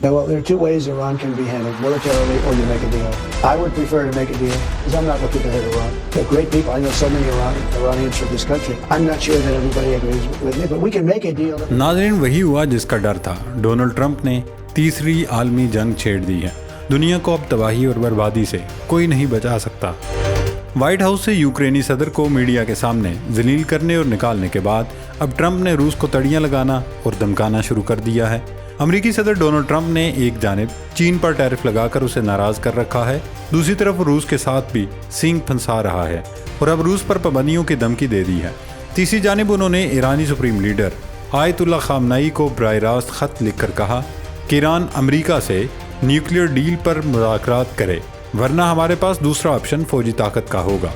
Well, there are two ways Iran can be handled, militarily or you make a deal. I would prefer to make a deal because I'm not looking to hurt Iran. They're great people. I know so many Iranians from this country. I'm not sure that everybody agrees with me, but we can make a deal. नाज़रीन, वही हुआ जिसका डर था। Donald Trump ने तीसरी आलमी जंग छेड़ दी है। दुनिया को अब तबाही और बर्बादी से कोई नहीं बचा सकता। व्हाइट हाउस से यूक्रेनी सदर को मीडिया के सामने जलील करने और निकालने के बाद अब ट्रंप ने रूस को तड़ियां लगाना और धमकाना शुरू कर दिया है। अमेरिकी सदर डोनाल्ड ट्रंप ने एक जानिब चीन पर टैरिफ लगाकर उसे नाराज कर रखा है, दूसरी तरफ रूस के साथ भी सींग फंसा रहा है और अब रूस पर पाबंदियों की धमकी दे दी है। तीसरी जानिब उन्होंने ईरानी सुप्रीम लीडर आयतुल्ला खामनाई को बराह रास्त खत लिखकर कहा कि ईरान अमेरिका से न्यूक्लियर डील पर मुज़ाकरात करे, वरना हमारे पास दूसरा ऑप्शन फौजी ताकत का होगा।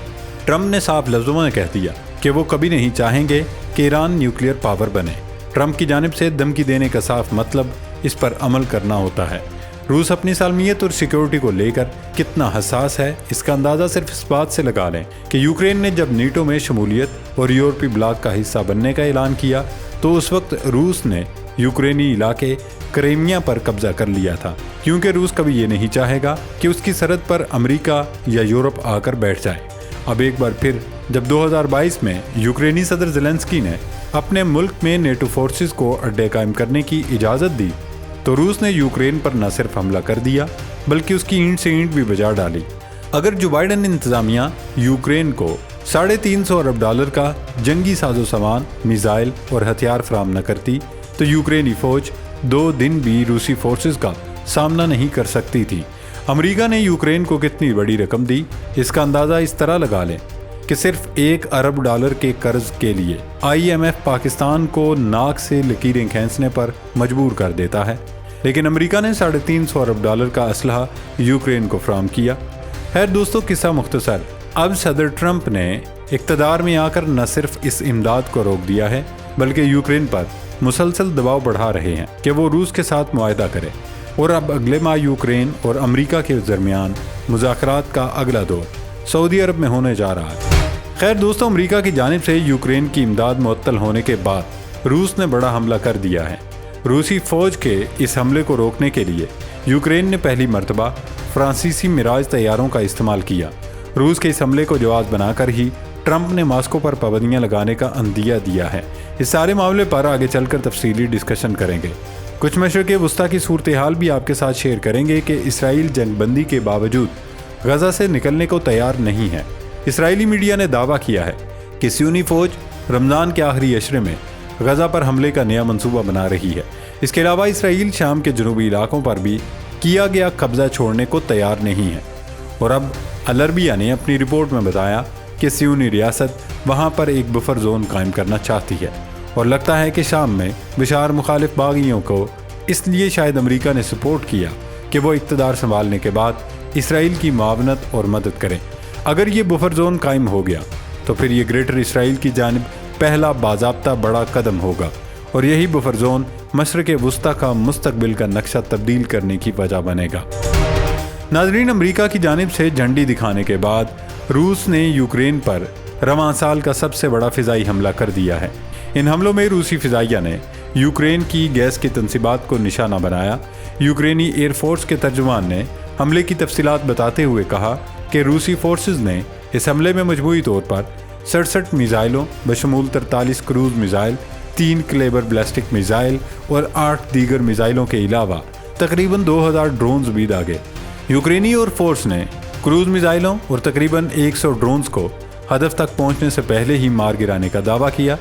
ट्रंप ने साफ लफ्ज़ों में कह दिया कि वो कभी नहीं चाहेंगे कि ईरान न्यूक्लियर पावर बने। ट्रंप की जानिब से धमकी देने का साफ मतलब इस पर अमल करना होता है। रूस अपनी सालमियत और सिक्योरिटी को लेकर कितना हसास है, इसका अंदाज़ा सिर्फ इस बात से लगा लें कि यूक्रेन ने जब नीटो में शमूलियत और यूरोपीय ब्लॉक का हिस्सा बनने का ऐलान किया तो उस वक्त रूस ने यूक्रेनी इलाके क्रीमिया पर कब्जा कर लिया था, क्योंकि रूस कभी ये नहीं चाहेगा कि उसकी सरहद पर अमेरिका या यूरोप आकर बैठ जाए। अब एक बार फिर जब 2022 में यूक्रेनी सदर ज़ेलेंस्की ने अपने मुल्क में नेटो फोर्सेस को अड्डे कायम करने की इजाज़त दी तो रूस ने यूक्रेन पर न सिर्फ हमला कर दिया बल्कि उसकी ईंट से ईंट भी बजा डाली। अगर जो बाइडेन इंतज़ामिया यूक्रेन को $350 अरब का जंगी साजो सामान, मिसाइल और हथियार फराहम न करती तो यूक्रेनी फ़ौज 2 दिन भी रूसी फोर्सेस का सामना नहीं कर सकती थी। अमेरिका ने यूक्रेन को कितनी बड़ी रकम दी, इसका अंदाज़ा इस तरह लगा लें कि सिर्फ $1 अरब के कर्ज के लिए IMF पाकिस्तान को नाक से लकीरें खींचने पर मजबूर कर देता है, लेकिन अमेरिका ने $350 अरब का असलहा यूक्रेन को फराहम किया। खैर दोस्तों, किस्सा मुख्तसर, अब सदर ट्रंप ने इक़्तिदार में आकर न सिर्फ इस इमदाद को रोक दिया है बल्कि यूक्रेन पर मुसलसल दबाव बढ़ा रहे हैं कि वो रूस के साथ मुआहदा करे और अब अगले माह यूक्रेन और अमेरिका के दरमियान मुज़ाकरात का अगला दौर सऊदी अरब में होने जा रहा है। खैर दोस्तों, अमेरिका की जानिब से यूक्रेन की इमदाद मुअत्तल होने के बाद रूस ने बड़ा हमला कर दिया है। रूसी फ़ौज के इस हमले को रोकने के लिए यूक्रेन ने पहली मरतबा फ्रांसीसी मिराज तैयारों का इस्तेमाल किया। रूस के इस हमले को जवाब बनाकर ही ट्रंप ने मॉस्को पर पाबंदियां लगाने का अंदिया दिया है। इस सारे मामले पर आगे चलकर तफसीली डिस्कशन करेंगे। कुछ मशरिक़ वस्ता की सूरत हाल भी आपके साथ शेयर करेंगे कि इसराइल जंगबंदी के बावजूद गज़ा से निकलने को तैयार नहीं है। इसराइली मीडिया ने दावा किया है कि सुन्नी फ़ौज रमज़ान के आखिरी अशरे में गज़ा पर हमले का नया मंसूबा बना रही है। इसके अलावा इसराइल शाम के जनूबी इलाकों पर भी किया गया कब्ज़ा छोड़ने को तैयार नहीं है। और अब अल अरबिया ने अपनी रिपोर्ट में बताया कि सुन्नी रियासत वहाँ पर एक बफर जोन कायम करना चाहती है और लगता है कि शाम में बशार मुखालिफ बागियों को इसलिए शायद अमेरिका ने सपोर्ट किया कि वो इक़्तिदार संभालने के बाद इसराइल की मुआवनत और मदद करें। अगर ये बफर जोन कायम हो गया तो फिर ये ग्रेटर इसराइल की जानिब पहला बाज़ाब्ता बड़ा कदम होगा और यही बफर जोन मशरिक़ वस्ता का मुस्तकबिल का नक्शा तब्दील करने की वजह बनेगा। नाज़रीन, अमेरिका की जानिब से झंडी दिखाने के बाद रूस ने यूक्रेन पर रवां साल का सबसे बड़ा फ़िज़ाई हमला कर दिया है। इन हमलों में रूसी फ़िज़ाइया ने यूक्रेन की गैस की तनसीबात को निशाना बनाया। यूक्रेनी एयरफोर्स के तर्जुमान ने हमले की तफसीलात बताते हुए कहा कि रूसी फोर्सेस ने इस हमले में मजमूई तौर पर 67 मिसाइलों बशमूल 43 cruise missile, 3 Kalibr ballistic missile और 8 दीगर मिसाइलों के अलावा तकरीबन 2000 ड्रोन्स भी दागे। यूक्रेनी और फोर्स ने क्रूज़ मिसाइलों और तकरीबन 100 ड्रोन्स को हदफ तक पहुंचने से पहले ही मार गिराने का दावा किया,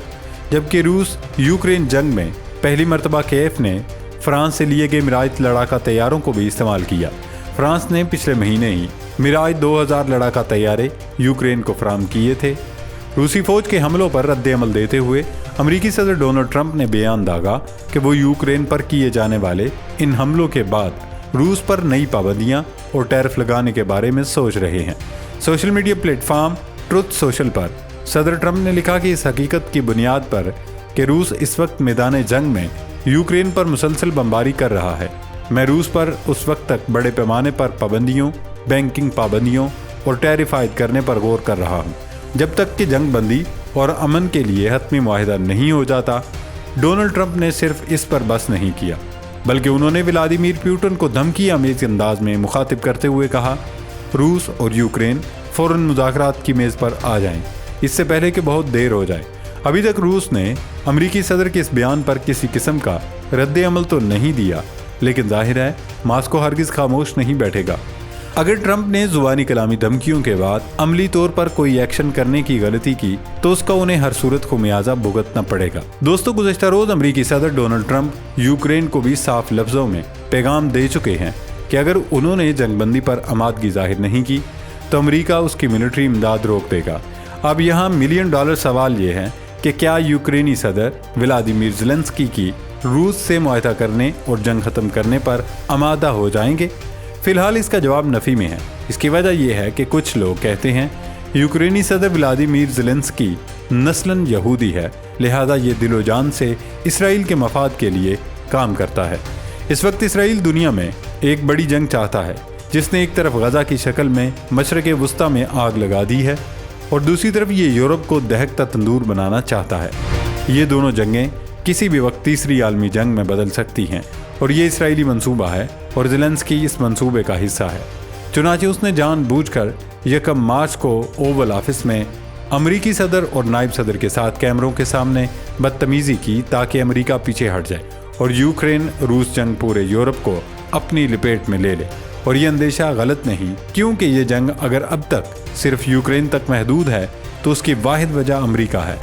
जबकि रूस यूक्रेन जंग में पहली मरतबा कीव ने फ्रांस से लिए गए मिराज लड़ाका तैयारों को भी इस्तेमाल किया। फ्रांस ने पिछले महीने ही मिराज 2000 लड़ाका तैयारे यूक्रेन को फराहम किए थे। रूसी फ़ौज के हमलों पर रद्द अमल देते हुए अमेरिकी सदर डोनाल्ड ट्रंप ने बयान दागा कि वो यूक्रेन पर किए जाने वाले इन हमलों के बाद रूस पर नई पाबंदियां और टैरिफ लगाने के बारे में सोच रहे हैं। Social media platform truth social पर सदर ट्रंप ने लिखा कि इस हकीकत की बुनियाद पर कि रूस इस वक्त मैदान जंग में यूक्रेन पर मुसलसल बमबारी कर रहा है, मैं रूस पर उस वक्त तक बड़े पैमाने पर पाबंदियों, बैंकिंग पाबंदियों और टैरिफ आयद करने पर गौर कर रहा हूँ, जब तक कि जंग बंदी और अमन के लिए हतमी मुआहिदा नहीं हो जाता। डोनाल्ड ट्रंप ने सिर्फ इस पर बस नहीं किया, बल्कि उन्होंने व्लादिमीर पुतिन को धमकी आमेज अंदाज में मुखातिब करते हुए कहा, रूस और यूक्रेन फौरन मुज़ाकरात की मेज़ पर आ जाएं, इससे पहले कि बहुत देर हो जाए। अभी तक रूस ने अमरीकी सदर के इस बयान पर किसी किस्म का रद्द अमल तो नहीं दिया, लेकिन जाहिर है मास्को हरगिज़ खामोश नहीं बैठेगा। अगर ट्रंप ने ज़ुबानी कलामी धमकियों के बाद अमली तौर पर कोई एक्शन करने की गलती की तो उसका उन्हें हर सूरत को मुआवजा भुगतना पड़ेगा। दोस्तों, गुज़श्ता रोज़ अमरीकी सदर डोनाल्ड ट्रंप यूक्रेन को भी साफ लफ्ज़ों में पैगाम दे चुके हैं कि अगर उन्होंने जंगबंदी पर आमादगी जाहिर नहीं की तो अमरीका उसकी मिलिट्री इमदाद रोक देगा। अब यहाँ $1 मिलियन सवाल ये है कि क्या यूक्रेनी सदर व्लादिमीर ज़ेलेंस्की की रूस से मुआहदा करने और जंग ख़त्म करने पर आमादा हो जाएंगे? फिलहाल इसका जवाब नफ़ी में है। इसकी वजह यह है कि कुछ लोग कहते हैं यूक्रेनी सदर व्लादिमीर ज़ेलेंस्की नस्लन यहूदी है, लिहाजा ये दिलो जान से इसराइल के मफाद के लिए काम करता है। इस वक्त इसराइल दुनिया में एक बड़ी जंग चाहता है, जिसने एक तरफ गज़ा की शक्ल में मशरक़ वस्ता में आग लगा दी है और दूसरी तरफ ये यूरोप को दहकता तंदूर बनाना चाहता है। ये दोनों जंगें किसी भी वक्त तीसरी आलमी जंग में बदल सकती हैं और ये इसराइली मंसूबा है और ज़ेलेंस्की इस मंसूबे का हिस्सा है। चुनांचे उसने जानबूझकर 1 मार्च को ओवल ऑफिस में अमरीकी सदर और नायब सदर के साथ कैमरों के सामने बदतमीज़ी की ताकि अमरीका पीछे हट जाए और यूक्रेन रूस जंग पूरे यूरोप को अपनी लपेट में ले ले। और ये अंदेशा गलत नहीं, क्योंकि ये जंग अगर अब तक सिर्फ यूक्रेन तक महदूद है तो उसकी वाहिद वजह अमरीका है।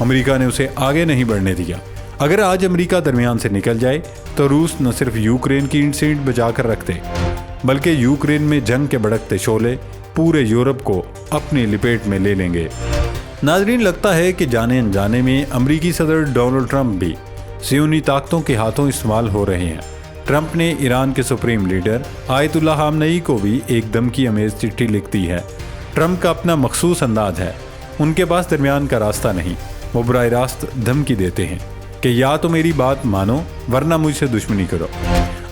अमरीका ने उसे आगे नहीं बढ़ने दिया। अगर आज अमरीका दरमियान से निकल जाए तो रूस न सिर्फ यूक्रेन की ईंट से ईंट बजा कर रखते, बल्कि यूक्रेन में जंग के भड़कते शोले पूरे यूरोप को अपनी लपेट में ले लेंगे। नाजरीन, लगता है कि जाने अनजाने में अमरीकी सदर डोनाल्ड ट्रंप भी सियोनी ताकतों के हाथों इस्तेमाल हो रहे हैं। ट्रंप ने ईरान के सुप्रीम लीडर आयतुल्लाह खामनेई को भी एक धमकी अमेज चिट्ठी लिख दी है। ट्रंप का अपना मखसूस अंदाज है, उनके पास दरमियान का रास्ता नहीं। वो बराह रास्त धमकी देते हैं कि या तो मेरी बात मानो वरना मुझसे दुश्मनी करो।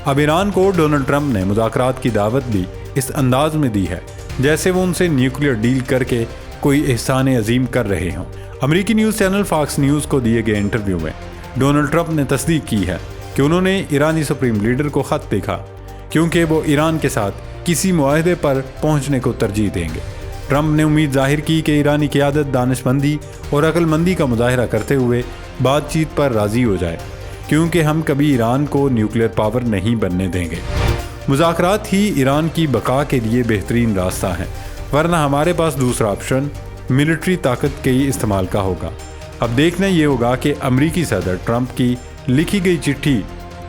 अब ईरान को डोनाल्ड ट्रंप ने मुज़ाकरात की दावत भी इस अंदाज में दी है जैसे वो उनसे न्यूक्लियर डील करके कोई एहसान अजीम कर रहे हों। अमरीकी न्यूज़ चैनल फॉक्स न्यूज़ को दिए गए इंटरव्यू में डोनाल्ड ट्रंप ने तस्दीक की है कि उन्होंने ईरानी सुप्रीम लीडर को ख़त देखा, क्योंकि वो ईरान के साथ किसी मुआहदे पर पहुंचने को तरजीह देंगे। ट्रंप ने उम्मीद जाहिर की कि ईरानी क़यादत दानिशमंदी और अक्लमंदी का मुजाहरा करते हुए बातचीत पर राज़ी हो जाए, क्योंकि हम कभी ईरान को न्यूक्लियर पावर नहीं बनने देंगे। मुज़ाकरात ही ईरान की बका के लिए बेहतरीन रास्ता है, वरना हमारे पास दूसरा ऑप्शन मिलिट्री ताकत के ही इस्तेमाल का होगा। अब देखना ये होगा कि अमरीकी सदर ट्रंप की लिखी गई चिट्ठी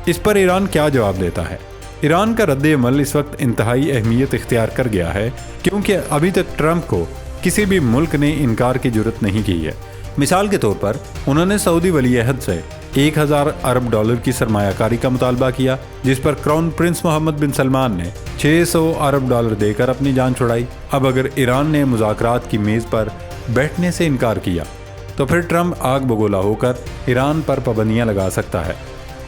इस पर ईरान क्या जवाब देता है। ईरान का रद्द अमल इस वक्त इंतहाई अहमियत इख्तियार कर गया है, क्योंकि अभी तक ट्रंप को किसी भी मुल्क ने इनकार की जरूरत नहीं की है। मिसाल के तौर पर उन्होंने सऊदी वली अहद से $1000 अरब की सरमायाकारी का मुतालबा किया, जिस पर क्राउन प्रिंस मोहम्मद बिन सलमान ने $600 अरब देकर अपनी जान छुड़ाई। अब अगर ईरान ने मुज़ाकरात की मेज़ पर बैठने से इनकार किया तो फिर ट्रंप आग बगोला होकर ईरान पर पाबंदियां लगा सकता है,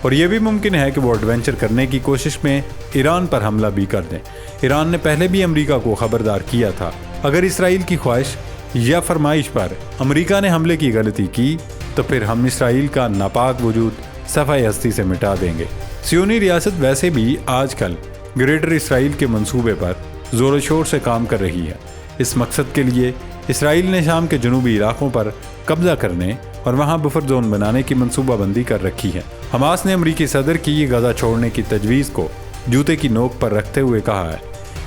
और यह भी मुमकिन है कि वो एडवेंचर करने की कोशिश में ईरान पर हमला भी कर दें। ईरान ने पहले भी अमेरिका को खबरदार किया था, अगर इसराइल की ख्वाहिश या फरमाइश पर अमेरिका ने हमले की गलती की तो फिर हम इसराइल का नापाक वजूद सफ़ाई हस्ती से मिटा देंगे। सियोनी रियासत वैसे भी आजकल ग्रेटर इसराइल के मंसूबे पर ज़ोर शोर से काम कर रही है। इस मकसद के लिए इसराइल ने शाम के जनूबी इलाकों पर कब्जा करने और वहां बफर जोन बनाने की मंसूबाबंदी कर रखी है। हमास ने अमरीकी सदर की गज़ा छोड़ने की तजवीज़ को जूते की नोक पर रखते हुए कहा है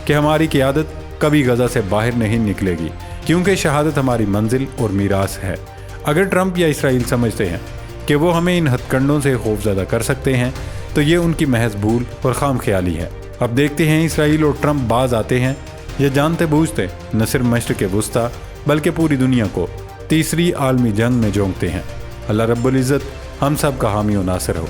कि हमारी क़यादत कभी गज़ा से बाहर नहीं निकलेगी, क्योंकि शहादत हमारी मंजिल और मीरास है। अगर ट्रंप या इसराइल समझते हैं कि वो हमें इन हथकंडों से खौफज़दा कर सकते हैं तो ये उनकी महज भूल और खाम ख्याली है। अब देखते हैं इसराइल और ट्रंप बाज आते हैं या जानते बूझते न सिर्फ मशरिक़ वस्ता बल्कि पूरी दुनिया को तीसरी आलमी जंग में झोंकते हैं। अल्लाह रब्बुल इज़्ज़त हम सब का हामी और नासिर हो।